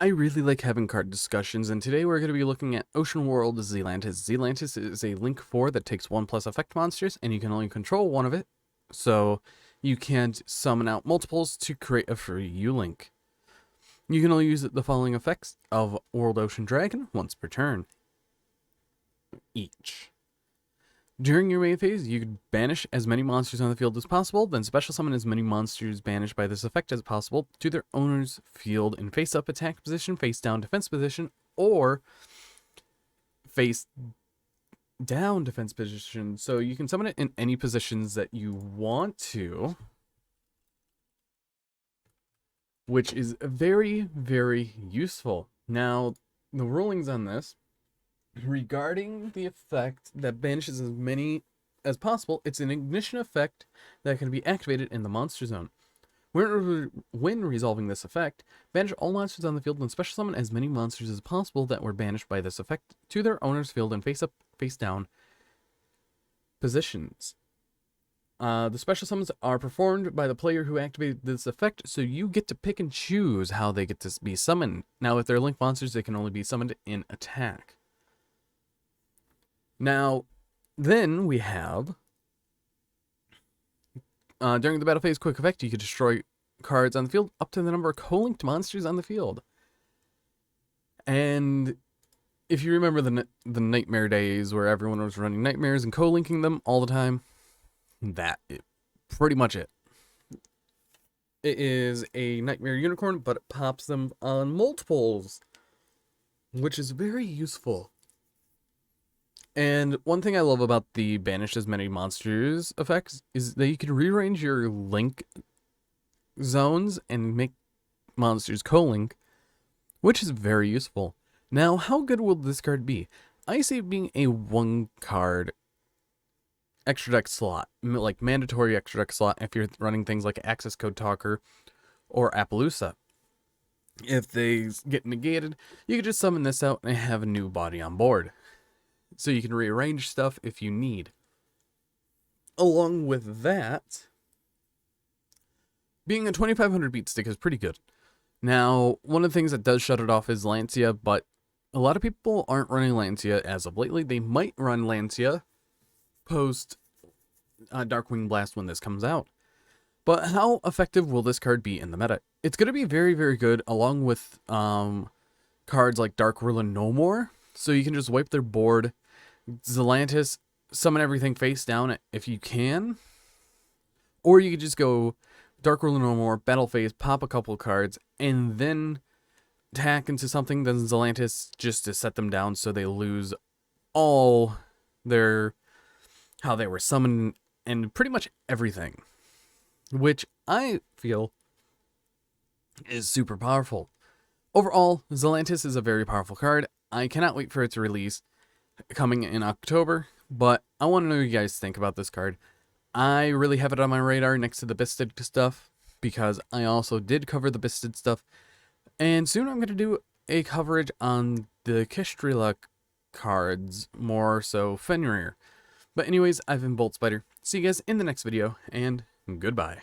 I really like having card discussions, and today we're going to be looking at Ocean World Zealantis. Zealantis is a Link 4 that takes 1+ effect monsters, and you can only control one of it, so you can't summon out multiples to create a free U-Link. You can only use the following effects of World Ocean Dragon once per turn, each. During your main phase, you can banish as many monsters on the field as possible, then special summon as many monsters banished by this effect as possible to their owner's field in face-up attack position, face-down defense position, or face-down defense position. So you can summon it in any positions that you want to, which is very, very useful. Now, the rulings on this regarding the effect that banishes as many as possible, it's an ignition effect that can be activated in the monster zone. When resolving this effect, banish all monsters on the field and special summon as many monsters as possible that were banished by this effect to their owner's field in face-up, face-down positions. The special summons are performed by the player who activated this effect, so you get to pick and choose how they get to be summoned. Now, if they're Link monsters, they can only be summoned in attack. Now, then we have, during the battle phase quick effect, you can destroy cards on the field up to the number of co-linked monsters on the field. And if you remember the nightmare days where everyone was running nightmares and co-linking them all the time, that is pretty much it. It is a nightmare unicorn, but it pops them on multiples, which is very useful. And one thing I love about the banish as many monsters effects is that you can rearrange your link zones and make monsters co-link, which is very useful. Now, how good will this card be? I say being a 1-card extra deck slot, like mandatory extra deck slot if you're running things like Access Code Talker or Appaloosa. If they get negated, you can just summon this out and have a new body on board. So you can rearrange stuff if you need. Along with that, being a 2500 beat stick is pretty good. Now, one of the things that does shut it off is Lancia, but a lot of people aren't running Lancia as of lately. They might run Lancia post Darkwing Blast when this comes out. But how effective will this card be in the meta? It's going to be very, very good along with cards like Dark Ruler No More. So you can just wipe their board, Zealantis, summon everything face down if you can. Or you could just go Dark Ruler No More, battle phase, pop a couple cards, and then tack into something, then Zealantis just to set them down so they lose all their, how they were summoned, and pretty much everything. Which I feel is super powerful. Overall, Zealantis is a very powerful card. I cannot wait for its release coming in October, but I want to know what you guys think about this card. I really have it on my radar next to the Bisted stuff, because I also did cover the Bisted stuff, and soon I'm going to do a coverage on the Kistrila cards, more so Fenrir. But anyways, I've been Bolt Spider. See you guys in the next video, and goodbye.